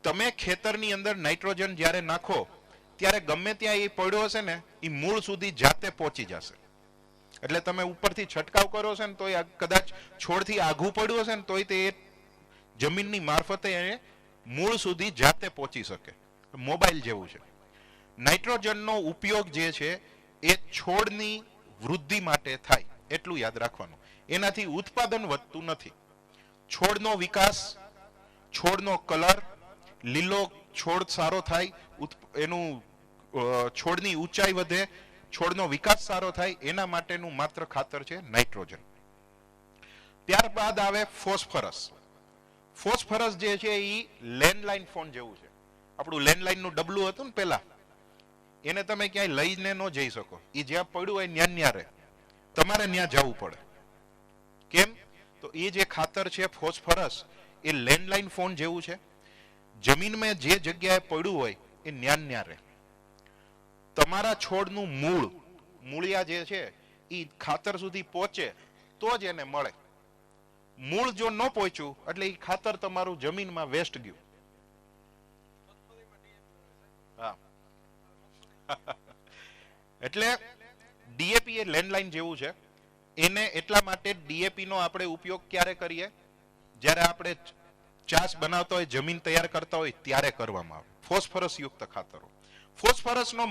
તમે ખેતરની અંદર નાઇટ્રોજન જ્યારે નાખો ત્યારે ગમે ત્યાં એ પડ્યો હશે ને એ મૂળ સુધી જાતે પહોંચી જશે. એટલે તમે ઉપરથી છંટકાવ કરો છો ને તો એ કદાચ છોડથી આઘું પડ્યું હશે ને તોય તે જમીનની મારફતે એ મૂળ સુધી જાતે પહોંચી શકે. મોબાઈલ જેવું છે. નાઇટ્રોજનનો ઉપયોગ જે છે એ છોડની વૃદ્ધિ માટે થાય એટલું યાદ રાખવાનું. એનાથી ઉત્પાદન વધતું નથી. છોડનો વિકાસ, છોડનો કલર, લીલો છોડ સારો થાય, એનું છોડની ઊંચાઈ વધે, છોડનો વિકાસ સારો થાય, એના માટેનું માત્ર ખાતર છે નાઇટ્રોજન. ત્યારબાદ આવે ફોસ્ફરસ. ફોસ્ફરસ જે છે એ લેન્ડલાઇન ફોન જેવું છે. આપણું લેન્ડલાઇનનું ડબલું હતું ને પેલા, એને તમે ક્યાંય લઈને ન જઈ શકો. એ જ્યાં પડ્યું હોય ન્યા રહે, તમારે ત્યાં જવું પડે. કેમ? તો એ જે ખાતર છે ફોસ્ફરસ એ લેન્ડલાઇન ફોન જેવું છે. જમીનમાં જે જગ્યાએ પડ્યું હોય એ ન્યા રહે. તમારા છોડનું મૂળિયા જે છે એ ખાતર સુધી પહોંચે તો જ એને મળે. મૂળ જો ન પહોંચ્યું એટલે એ ખાતર તમારું જમીનમાં વેસ્ટ ગયું. હા. એટલે ડીએપી એ લેન્ડલાઇન જેવું છે. એને એટલા માટે ડીએપી નો આપણે ઉપયોગ ક્યારે કરીએ? જ્યારે આપણે ચાસ બનાવતા હોય, જમીન તૈયાર કરતા હોય ત્યારે કરવામાં આવે. ફોસ્ફરસ યુક્ત ખાતરો. ફોસ્ફરસ નો